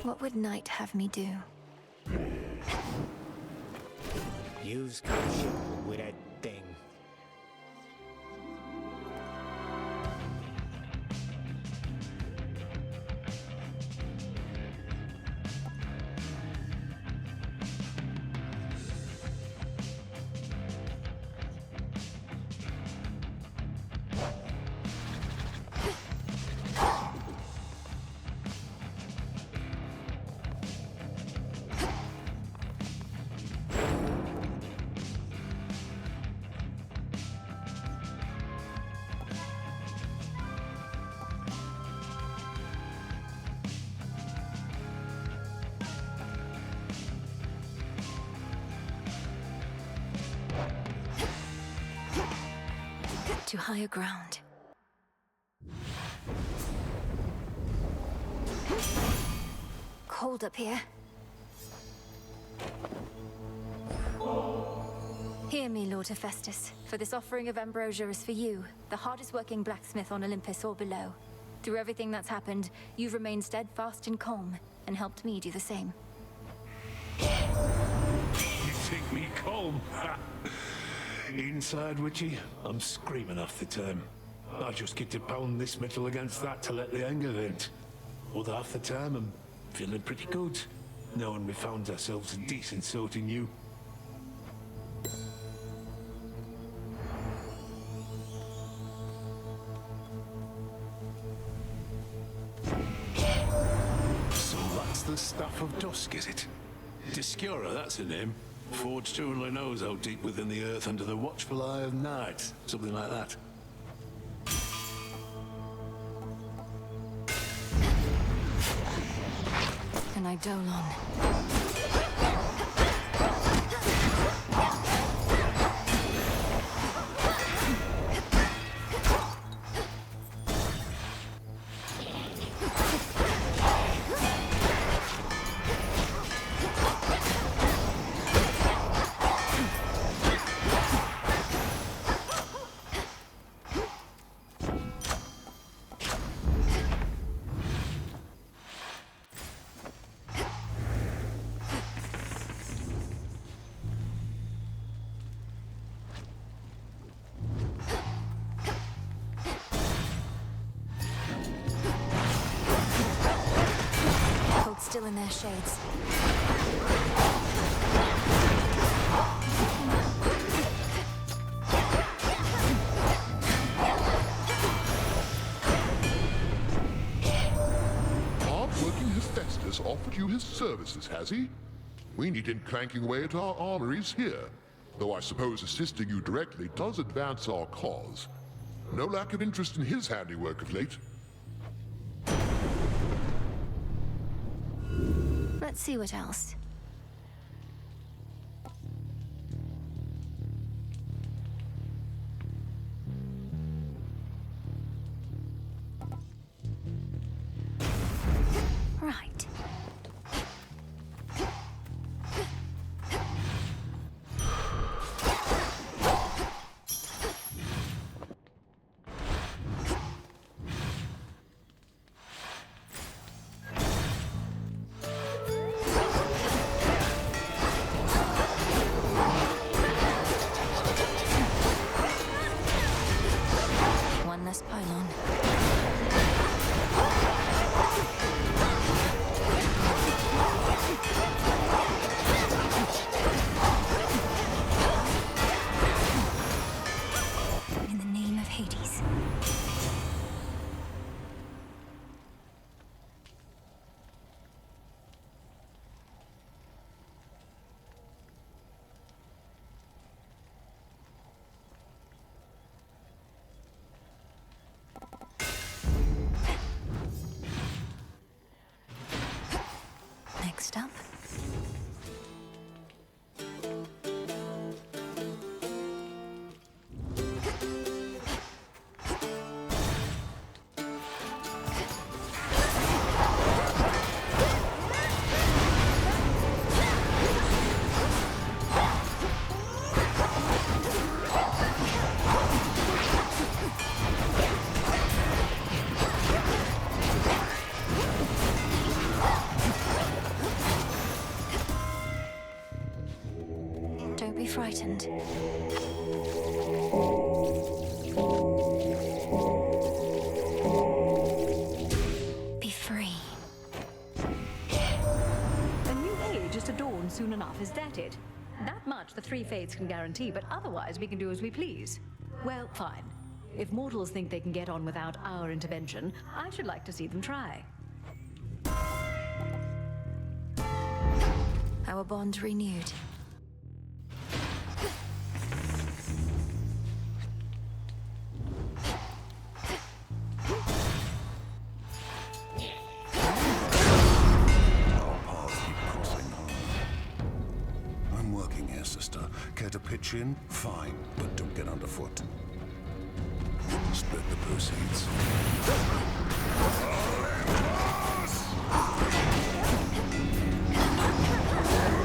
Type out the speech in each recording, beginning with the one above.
What would Knight have me do? Use caution with that thing. To higher ground. Cold up here. Hear me, Lord Hephaestus, for this offering of ambrosia is for you, the hardest working blacksmith on Olympus or below. Through everything that's happened, you've remained steadfast and calm, and helped me do the same. You think me calm? Inside, Witchy, I'm screaming off the time. I just get to pound this metal against that to let the anger vent. Other half the time, I'm feeling pretty good, knowing we found ourselves a decent sort in you. So that's the Staff of Dusk, is it? Discura, that's her name. Forged who only knows how deep within the earth under the watchful eye of night. Something like that. And Eidolon. Still in their shades. Hard-working Hephaestus offered you his services, has he? We need him clanking away at our armories here. Though I suppose assisting you directly does advance our cause. No lack of interest in his handiwork of late. Let's see what else. Right. be frightened. Be free. A new age is to dawn soon enough, is that it? That much the three fates can guarantee, but otherwise we can do as we please. Well, fine. If mortals think they can get on without our intervention, I should like to see them try. Our bond renewed. Our paths keep crossing. I'm working here, sister. Care to pitch in? Fine, but don't get underfoot. Split the proceeds.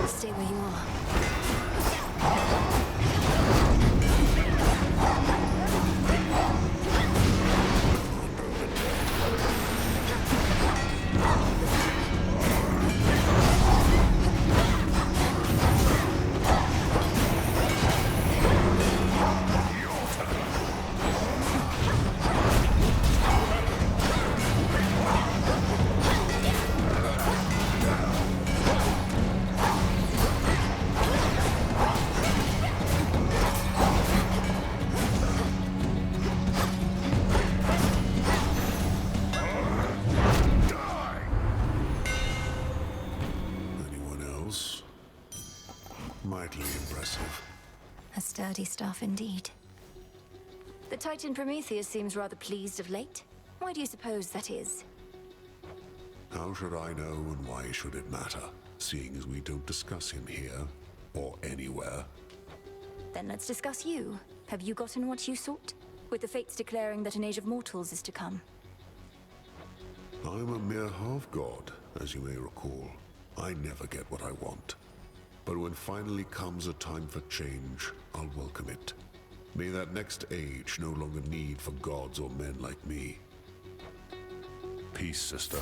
Stay where you are. Anyone else? Mightily impressive. A sturdy staff indeed. The Titan Prometheus seems rather pleased of late. Why do you suppose that is? How should I know, and why should it matter? Seeing as we don't discuss him here, or anywhere. Then let's discuss you. Have you gotten what you sought? With the fates declaring that an age of mortals is to come. I'm a mere half-god, as you may recall. I never get what I want. But when finally comes a time for change, I'll welcome it. May that next age no longer need for gods or men like me. Peace, sister.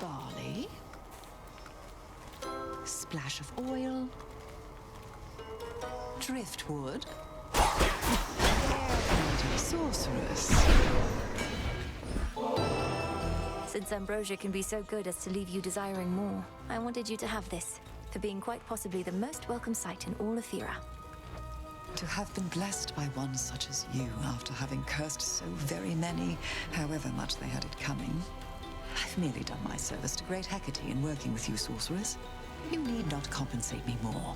Barley. Splash of oil. Driftwood. Sorceress. Since ambrosia can be so good as to leave you desiring more, I wanted you to have this, for being quite possibly the most welcome sight in all of Fira. To have been blessed by one such as you after having cursed so very many, however much they had it coming. I've merely done my service to great Hecate in working with you, sorceress. You need not compensate me more.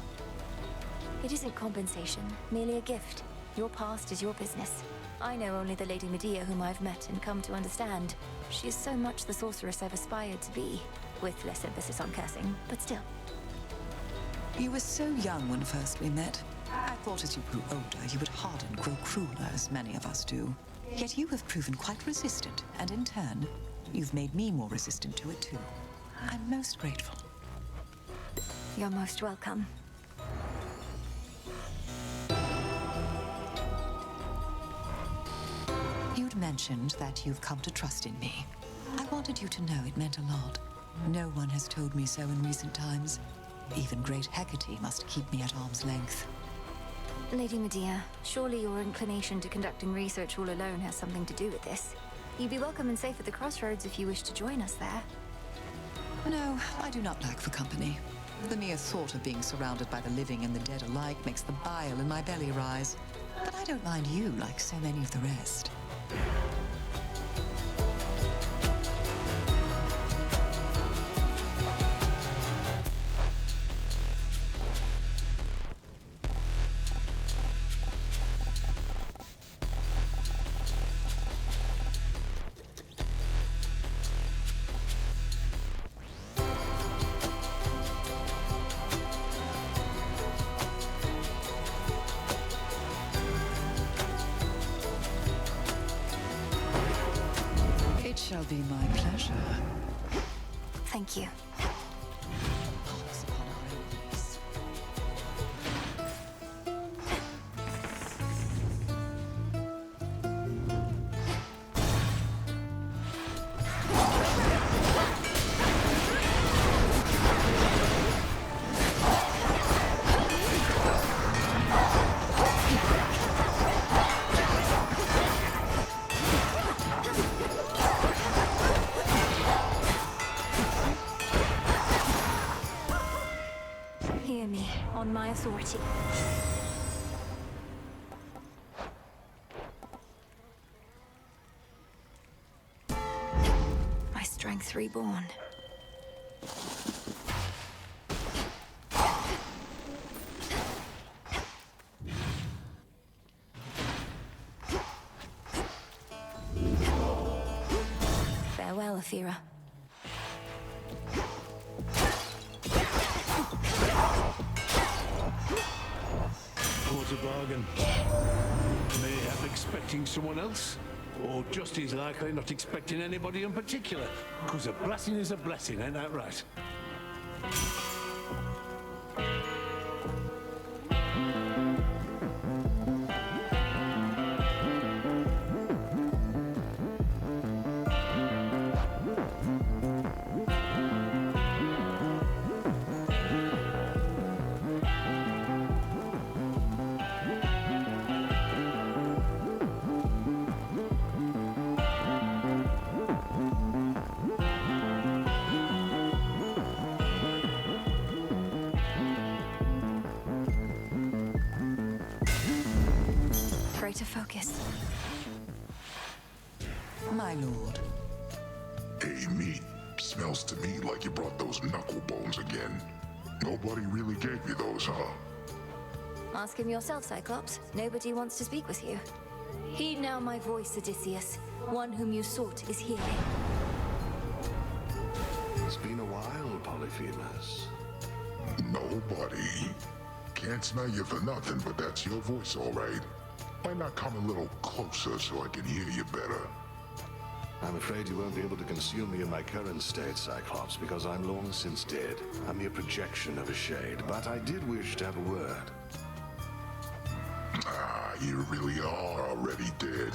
It isn't compensation, merely a gift. Your past is your business. I know only the Lady Medea whom I've met and come to understand. She is so much the sorceress I've aspired to be, with less emphasis on cursing, but still. You were so young when first we met. I thought as you grew older, you would harden, grow crueler, as many of us do. Yet you have proven quite resistant, and in turn, you've made me more resistant to it too. I'm most grateful. You're most welcome. You'd mentioned that you've come to trust in me. I wanted you to know it meant a lot. No one has told me so in recent times. Even great Hecate must keep me at arm's length. Lady Medea, surely your inclination to conducting research all alone has something to do with this. You'd be welcome and safe at the crossroads if you wish to join us there. No, I do not lack for company. The mere thought of being surrounded by the living and the dead alike makes the bile in my belly rise. But I don't mind you like so many of the rest. It shall be my pleasure. Thank you. Pass upon our enemies. my authority. My strength reborn. Farewell, Athera. What a bargain. Mayhap expecting someone else? Or just as likely not expecting anybody in particular? Because a blessing is a blessing, ain't that right? Try to focus. My lord. Hey, meat. Smells to me like you brought those knuckle bones again. Nobody really gave you those, huh? Ask him yourself, Cyclops. Nobody wants to speak with you. Heed now my voice, Odysseus. One whom you sought is here. It's been a while, Polyphemus. Nobody. Can't smell you for nothing, but that's your voice, all right. Why not come a little closer so I can hear you better? I'm afraid you won't be able to conceal me in my current state, Cyclops, because I'm long since dead. A mere projection of a shade, but I did wish to have a word. Ah, you really are already dead.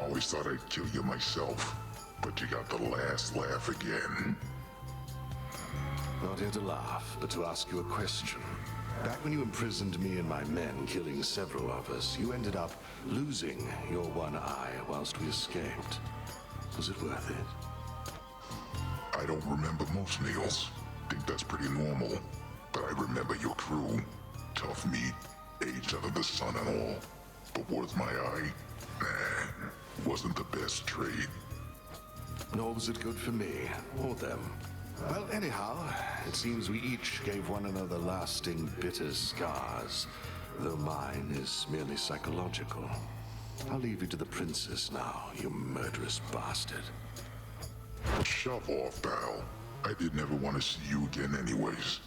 Always thought I'd kill you myself, but you got the last laugh again. Not here to laugh, but to ask you a question. Back when you imprisoned me and my men, killing several of us, you ended up losing your one eye whilst we escaped. Was it worth it? I don't remember most meals. Think that's pretty normal. But I remember your crew. Tough meat, aged under the sun and all. But worth my eye? Nah, wasn't the best trade. Nor was it good for me, or them. Well, anyhow, it seems we each gave one another lasting, bitter scars, though mine is merely psychological. I'll leave you to the princess now, you murderous bastard. Shove off, pal. I didn't ever want to see you again anyways.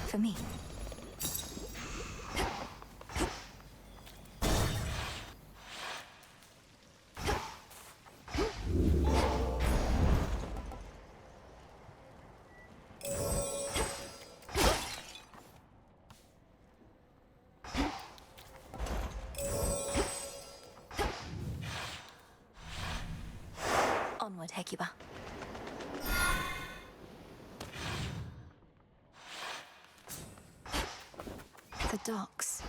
For me. Onward, Hecuba. The docks.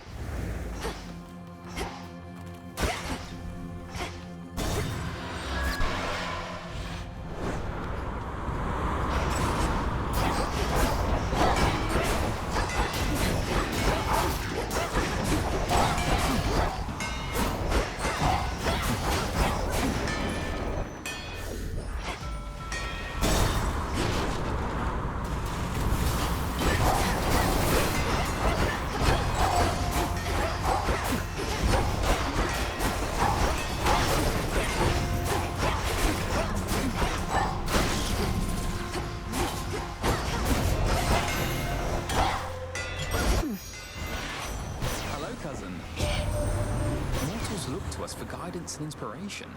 guidance and inspiration.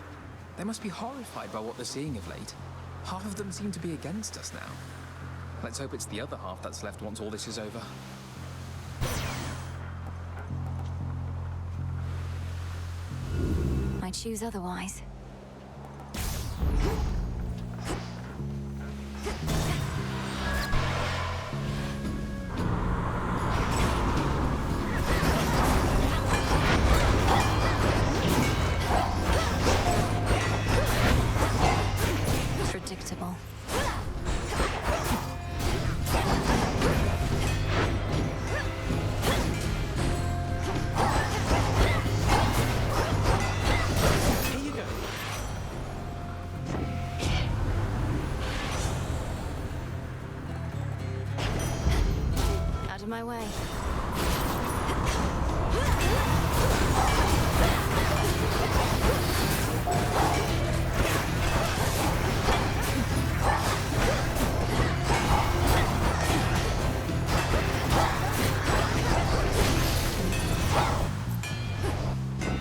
They must be horrified by what they're seeing of late. Half of them seem to be against us now. Let's hope it's the other half that's left once all this is over. I choose otherwise. Predictable. Out of my way.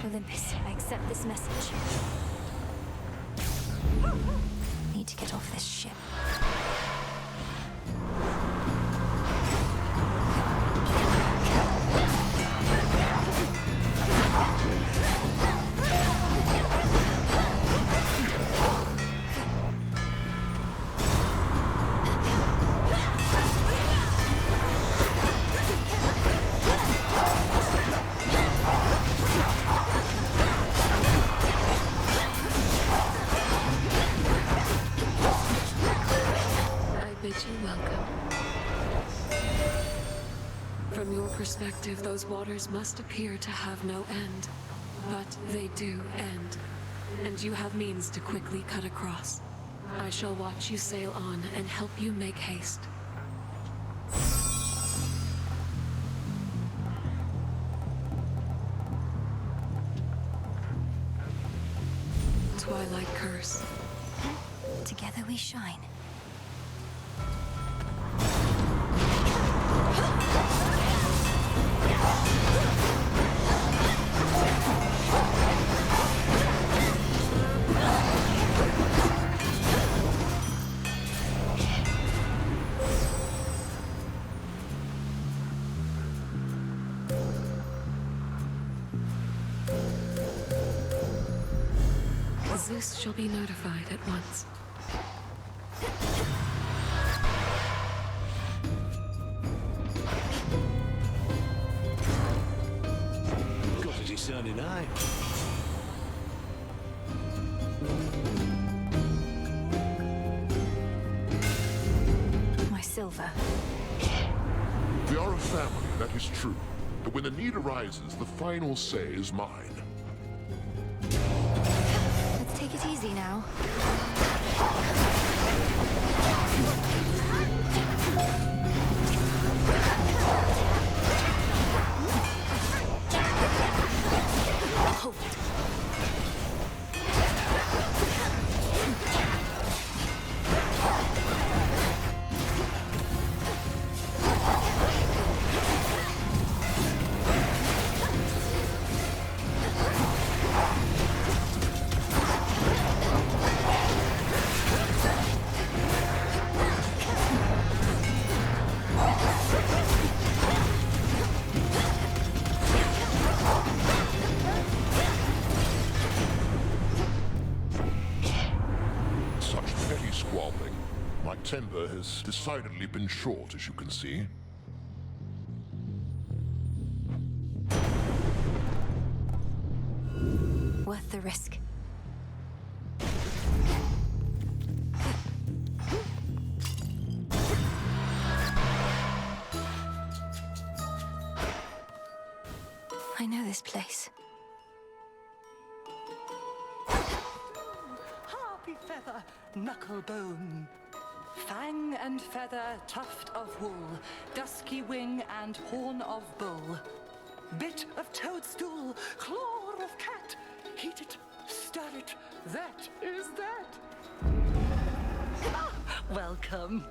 Olympus, I accept this message. Need to get off this ship. From your perspective, those waters must appear to have no end. But they do end. And you have means to quickly cut across. I shall watch you sail on and help you make haste. Twilight curse. Together we shine. Zeus shall be notified at once. Got a discerning eye. My silver. We are a family, that is true. But when the need arises, the final say is mine. Let's take it easy now. Hold. My temper has decidedly been short, as you can see. Worth the risk. I know this place. Harpy feather, knuckle bone. Fang and feather, tuft of wool, dusky wing and horn of bull. Bit of toadstool, claw of cat, heat it, stir it, that is that. Ah, welcome.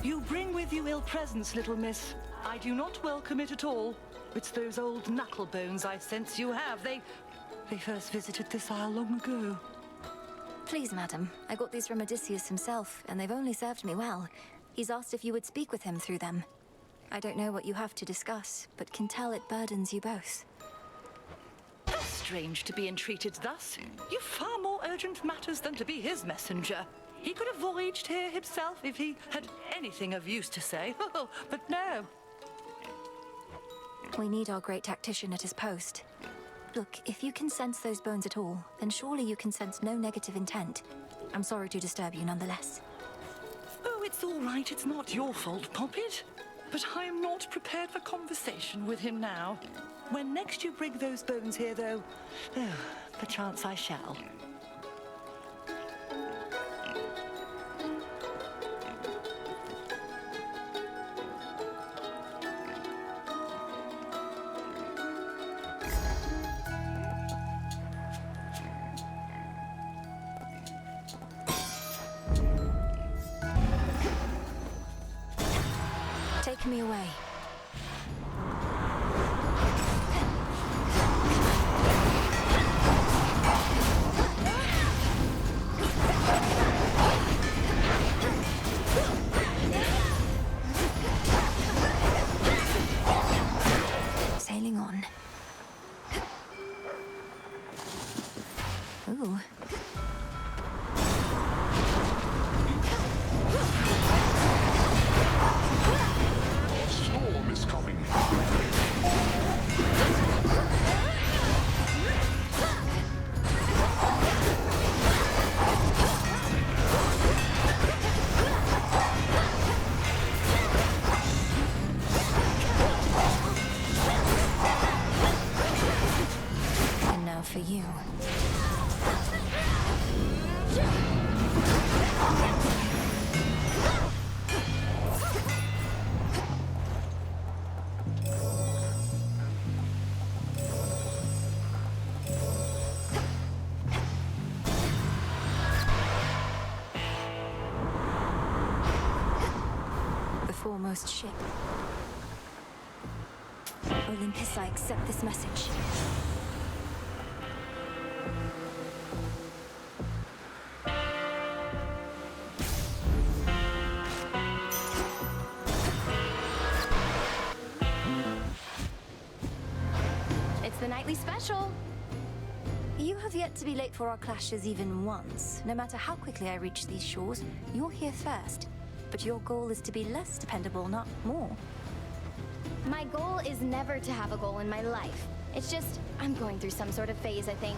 You bring with you ill presence, little miss. I do not welcome it at all. It's those old knuckle bones I sense you have. They They first visited this isle long ago. Please, madam. I got these from Odysseus himself, and they've only served me well. He's asked if you would speak with him through them. I don't know what you have to discuss, but can tell it burdens you both. Strange to be entreated thus. You've far more urgent matters than to be his messenger. He could have voyaged here himself if he had anything of use to say. But no. We need our great tactician at his post. Look, if you can sense those bones at all, then surely you can sense no negative intent. I'm sorry to disturb you nonetheless. Oh, it's all right. It's not your fault, Poppet. But I am not prepared for conversation with him now. When next you bring those bones here, though, perchance I shall. Take me away. Sailing on. Ooh. Storm is coming. And now for you. The foremost ship. Olympus, I accept this message. It's the nightly special. You have yet to be late for our clashes even once. No matter how quickly I reach these shores, you're here first. But your goal is to be less dependable, not more. My goal is never to have a goal in my life. It's just, I'm going through some sort of phase, I think.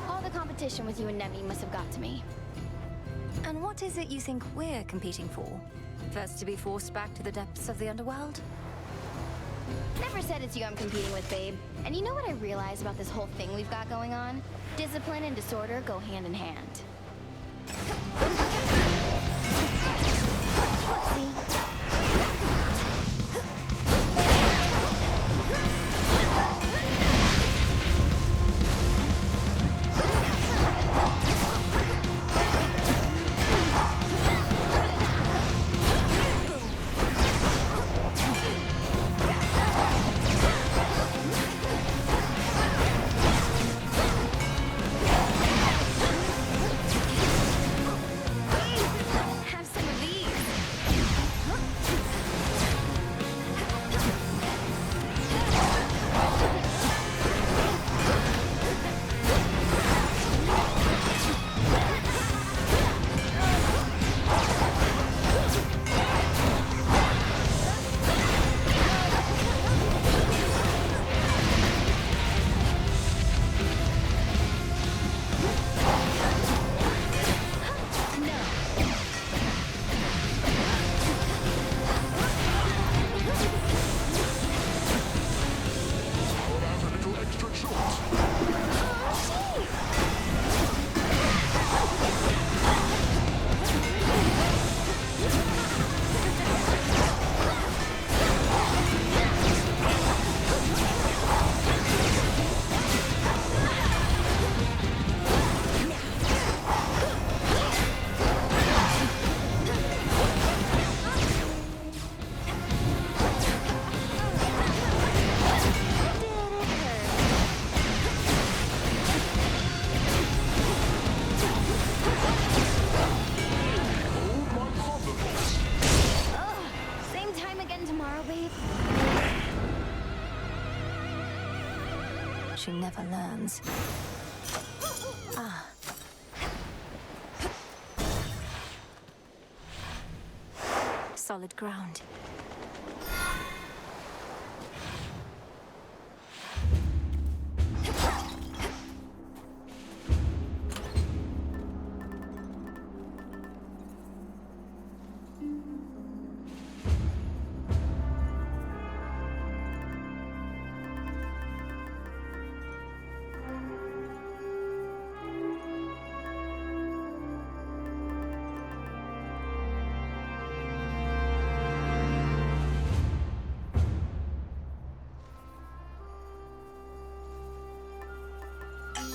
All the competition with you and Nemi must have got to me. And what is it you think we're competing for? First to be forced back to the depths of the underworld? Never said it's you I'm competing with, babe. And you know what I realize about this whole thing we've got going on? Discipline and disorder go hand in hand. Whoopsie. again tomorrow, babe. She never learns. Ah. Solid ground.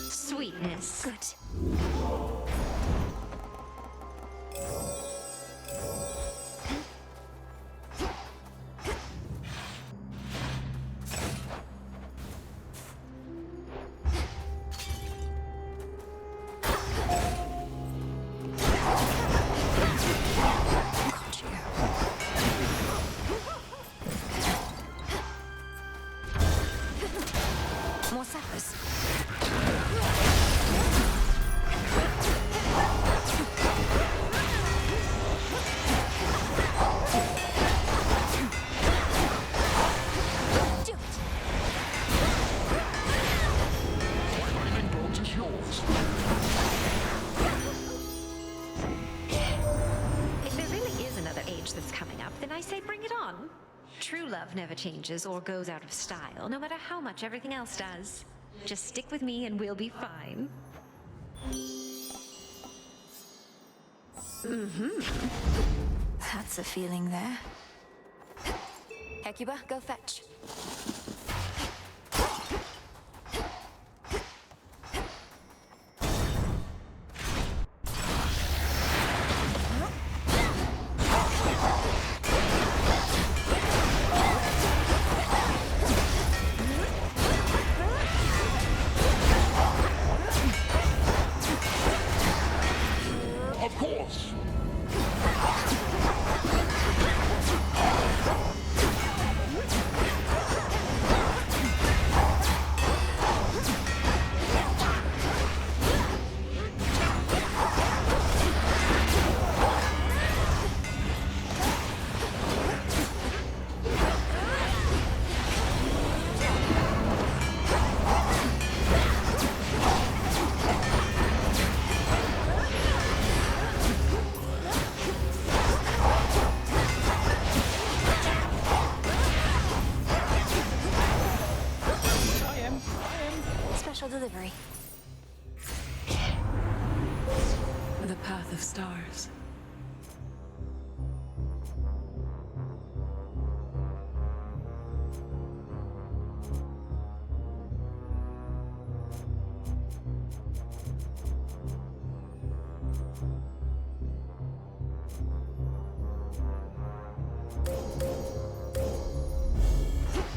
Sweetness. Good. More sappers. Do it. Lightning bolt is yours. If there really is another age that's coming up, then I say bring it on. True love never changes or goes out of style, no matter how much everything else does. Just stick with me and we'll be fine. That's a feeling there. Hecuba, go fetch. Of course. Special delivery. The path of stars.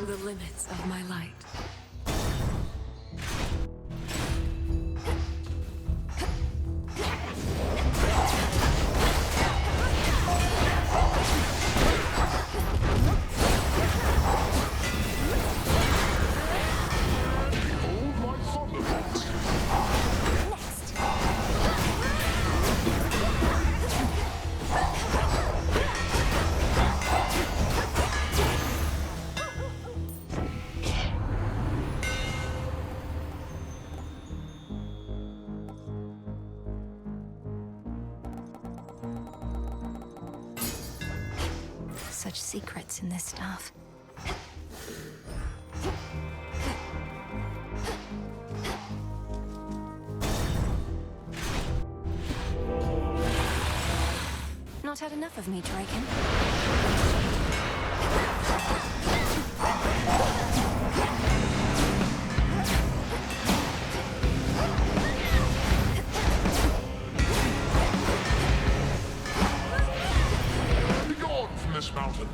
The limits of my light. Behold my thunderbolt. Such secrets in this stuff. Not had enough of me, Draken. Begone from this mountain.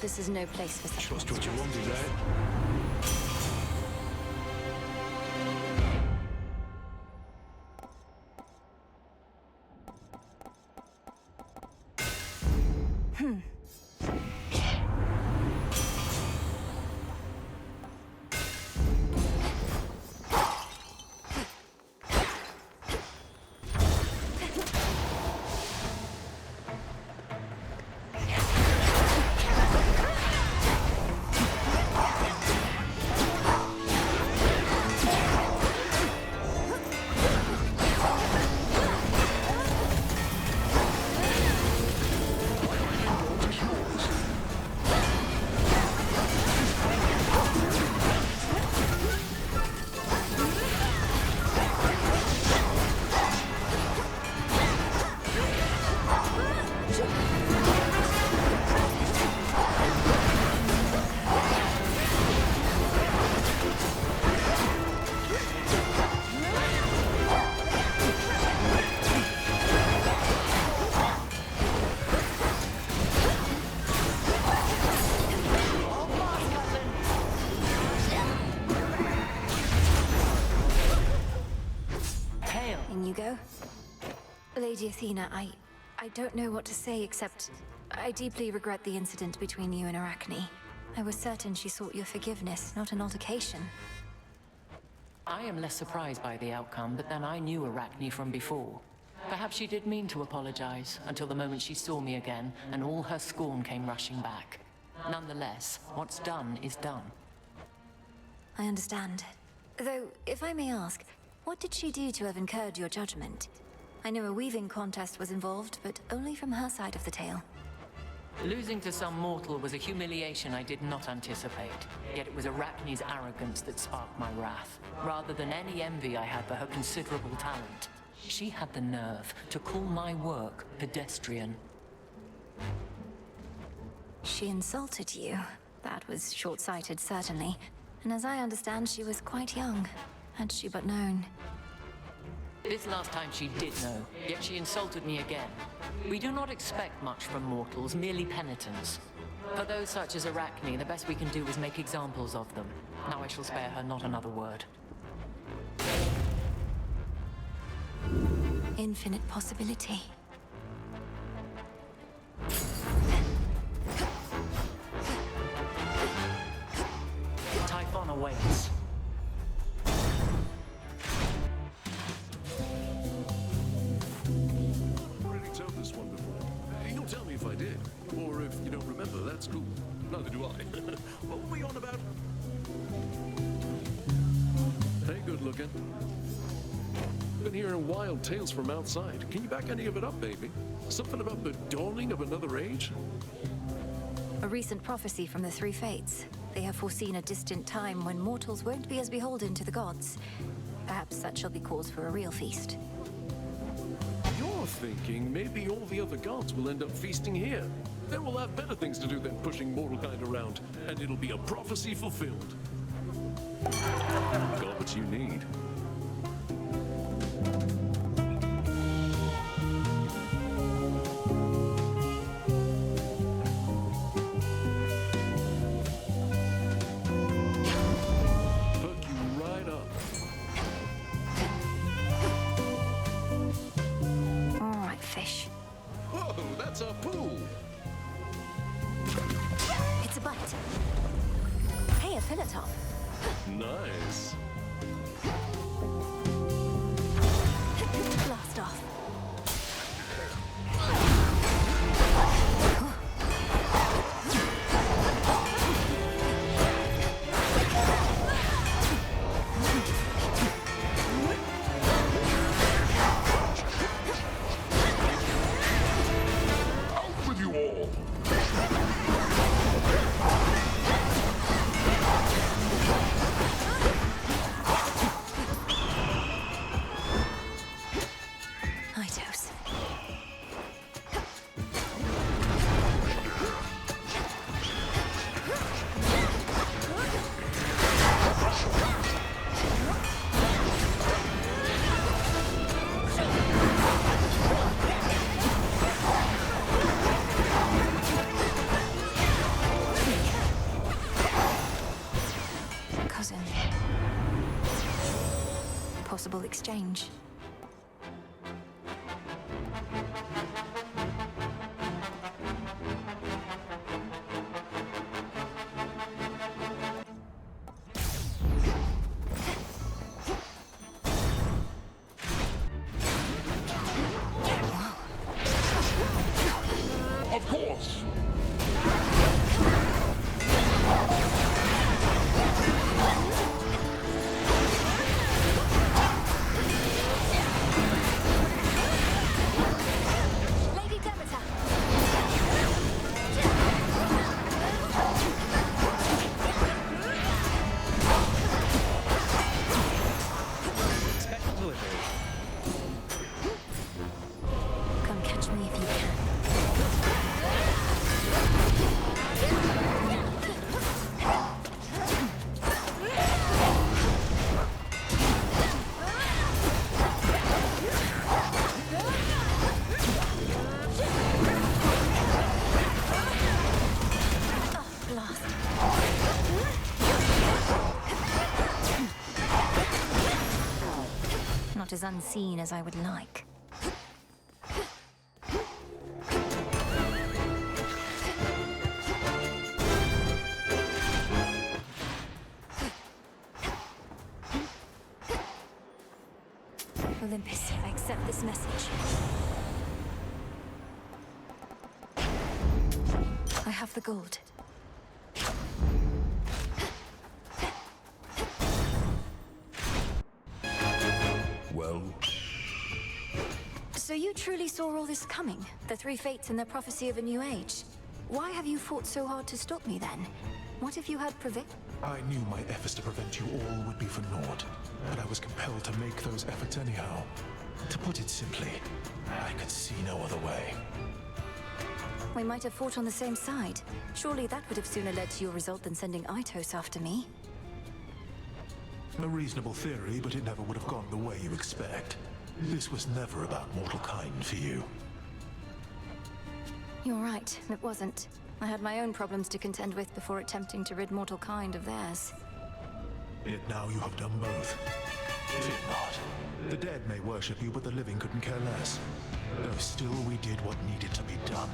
Olympus is no place for such Trust what you monsters. wanted, eh? In you go. Lady Athena, I don't know what to say except I deeply regret the incident between you and Arachne. I was certain she sought your forgiveness, not an altercation. I am less surprised by the outcome, but then I knew Arachne from before. Perhaps she did mean to apologize, until the moment she saw me again, and all her scorn came rushing back. Nonetheless, what's done is done. I understand. Though, if I may ask, what did she do to have incurred your judgment? I know a weaving contest was involved, but only from her side of the tale. Losing to some mortal was a humiliation I did not anticipate. Yet it was Arachne's arrogance that sparked my wrath, rather than any envy I had for her considerable talent. She had the nerve to call my work pedestrian. She insulted you. That was short-sighted, certainly. And as I understand, she was quite young. Had she but known. This last time she did know, yet she insulted me again. We do not expect much from mortals, merely penitence. For those such as Arachne, the best we can do is make examples of them. Now I shall spare her not another word. Infinite possibility. Typhon awaits. Already told this one before. You'll tell me if I did. Or if you don't remember, that's cool. Neither do I. What were we on about? Hey, good looking. Been hearing wild tales from outside. Can you back any of it up, baby? Something about the dawning of another age? A recent prophecy from the Three Fates. They have foreseen a distant time when mortals won't be as beholden to the gods. Perhaps that shall be cause for a real feast. You're thinking maybe all the other gods will end up feasting here. Then we'll have better things to do than pushing mortal kind around, and it'll be a prophecy fulfilled. Got what you need. Nice. Blast off. Out with you all! possible exchange. Of course! Lady Demeter! Special delivery. Come catch me if you can. Blast. Not as unseen as I would like. Olympus, I accept this message. I have the gold. Well, So you truly saw all this coming? The three fates and their prophecy of a new age? Why have you fought so hard to stop me then? What if you had I knew my efforts to prevent you all would be for naught, but I was compelled to make those efforts anyhow. To put it simply, I could see no other way. We might have fought on the same side. Surely that would have sooner led to your result than sending Itos after me. A reasonable theory, but it never would have gone the way you expect. This was never about mortal kind for you. You're right, it wasn't. I had my own problems to contend with before attempting to rid mortal kind of theirs. Yet now you have done both. Fear not. The dead may worship you, but the living couldn't care less. Though still we did what needed to be done.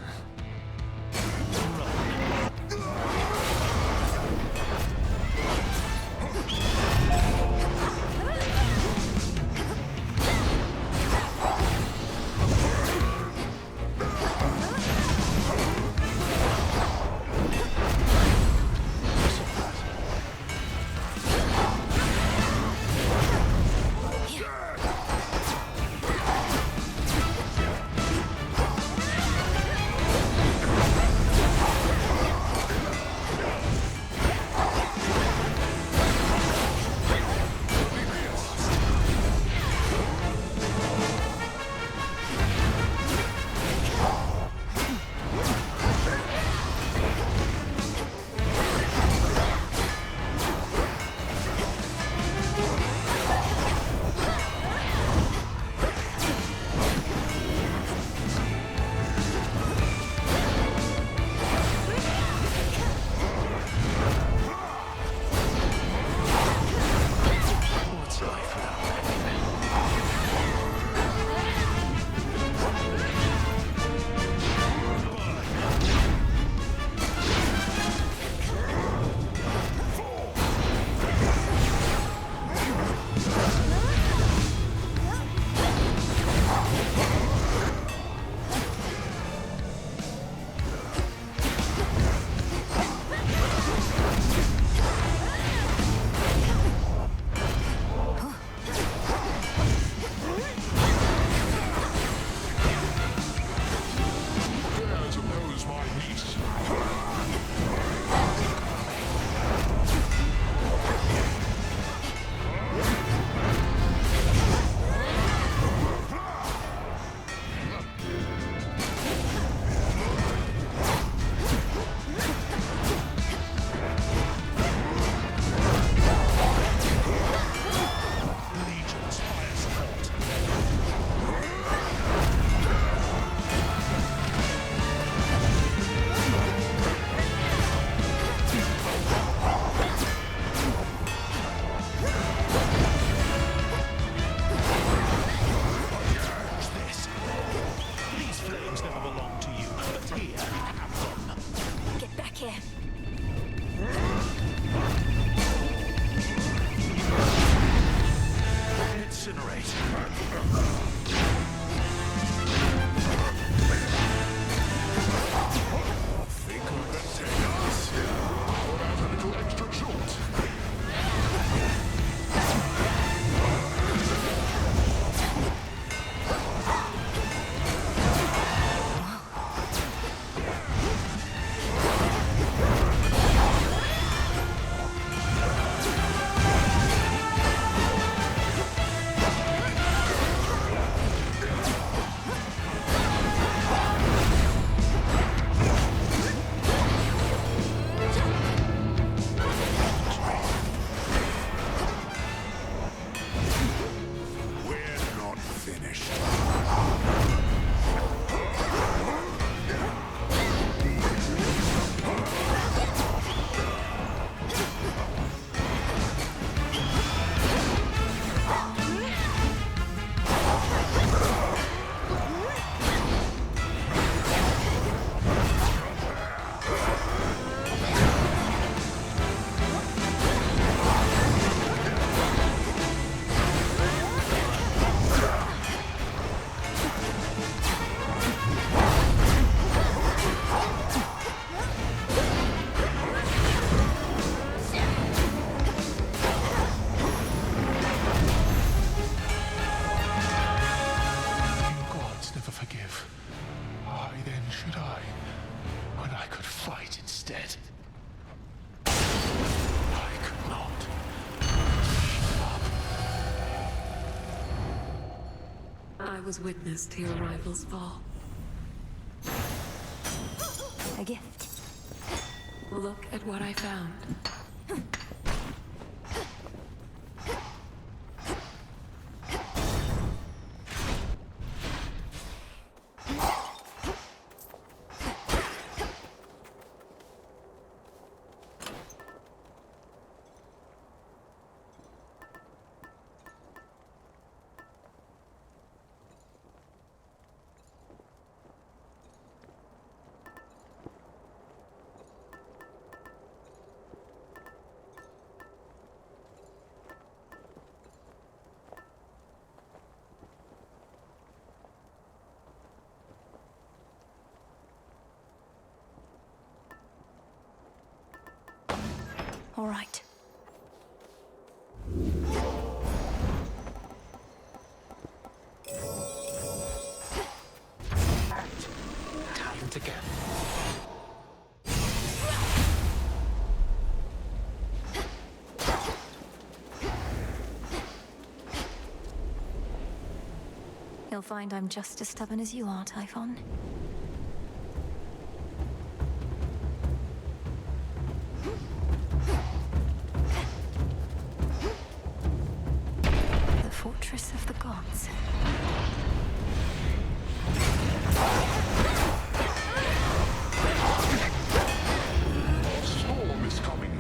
was witness to your rival's fall. A gift. Look at what I found. All right. Time to get. You'll find I'm just as stubborn as you are, Typhon. The fortress of the gods. Storm is coming.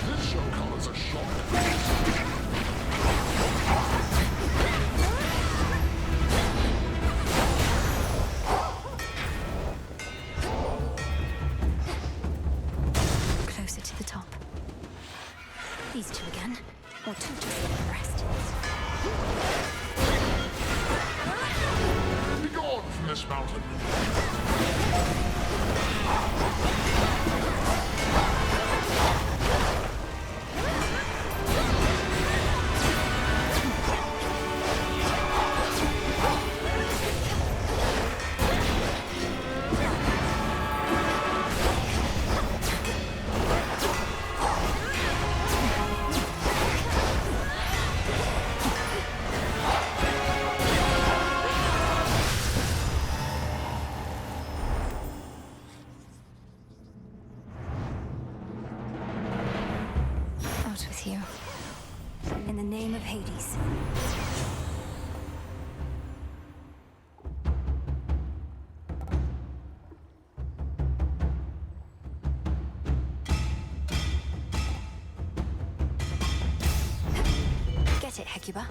This shall come as a shock. Closer to the top. These two again, or two just like the rest. Be gone from this mountain. Out with you. In the name of Hades. Get it, Hecuba.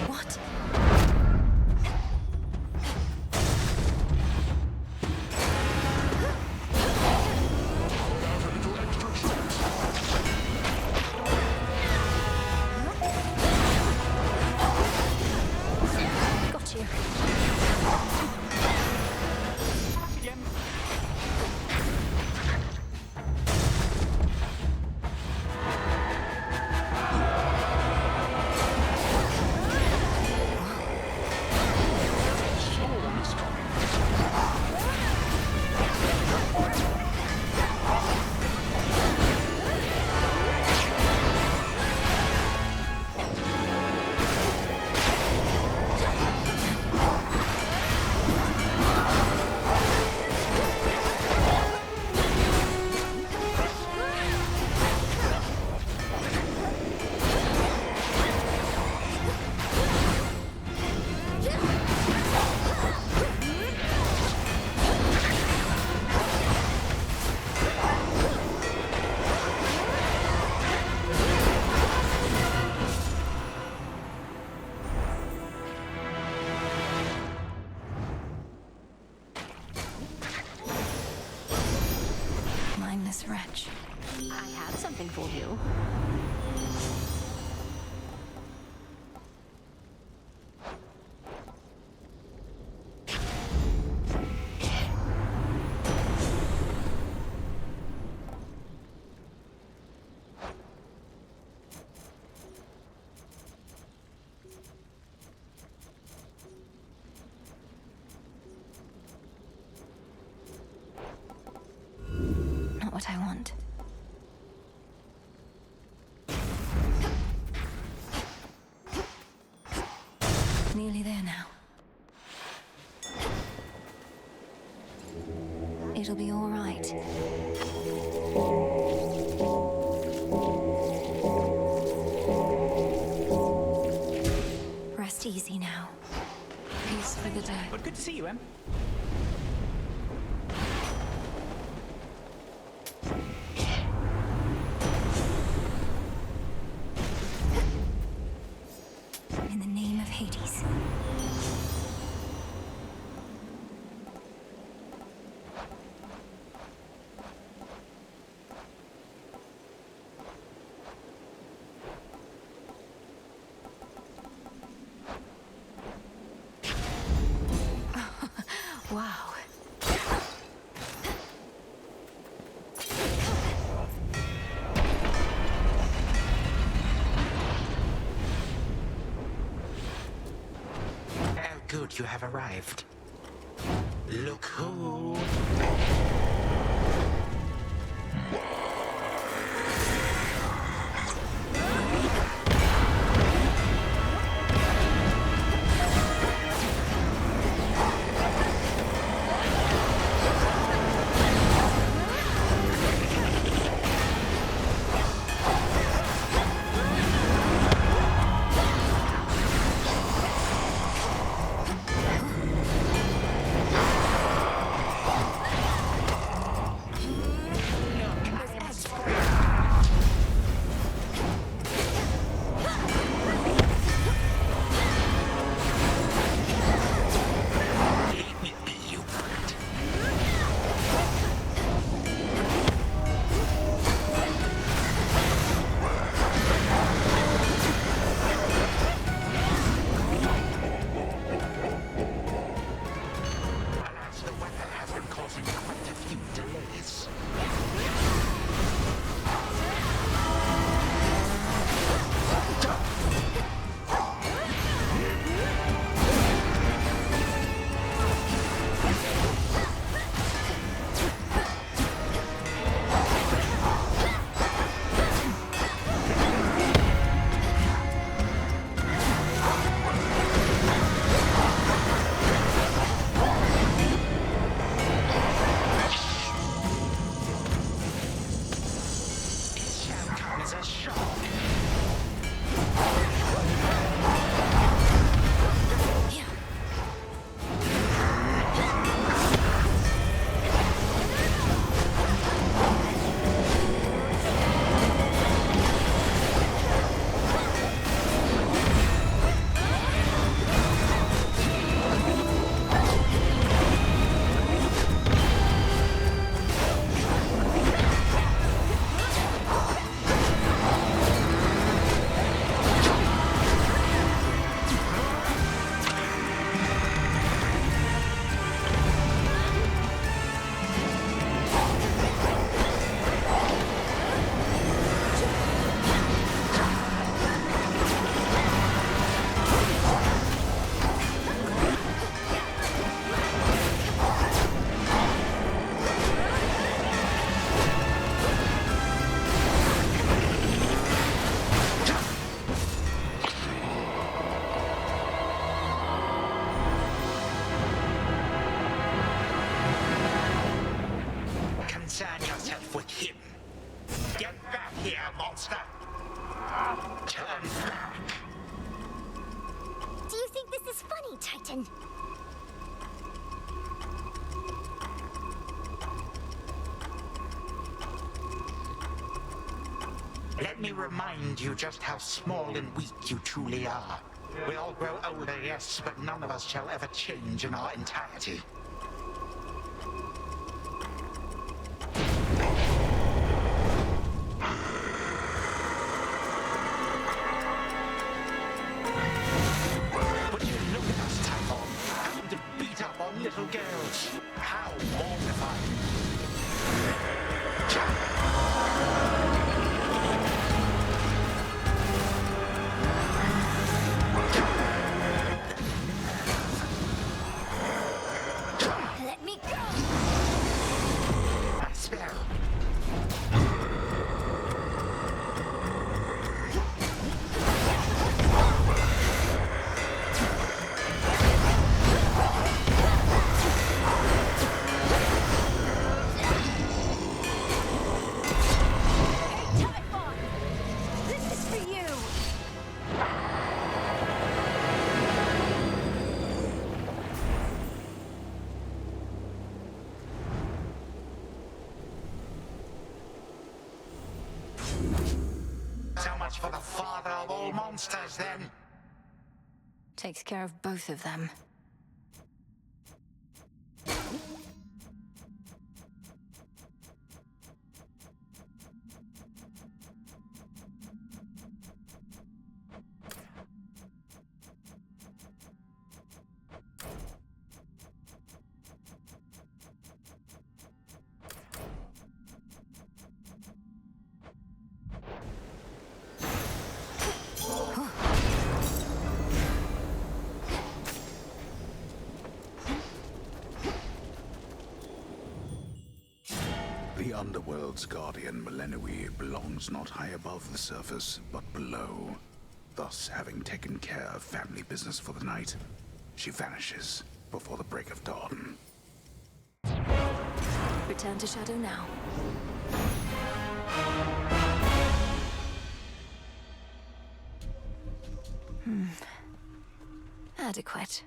What? this wretch. I have something for you. Not what I want. Nearly there now. It'll be all right. Rest easy now. Peace for the day. But good to see you, Em. In the name of Hades. Wow. Oh, good, you have arrived. Look who... Concern yourself with him. Get back here, monster! Turn back! Do you think this is funny, Titan? Let me remind you just how small and weak you truly are. We all grow older, yes, but none of us shall ever change in our entirety. How mortifying! Let me go! My spell! This is for you! So much for the father of all monsters, then. Takes care of both of them. The Underworld's guardian, Melenui, belongs not high above the surface, but below. Thus, having taken care of family business for the night, she vanishes before the break of dawn. Return to Shadow now. Adequate.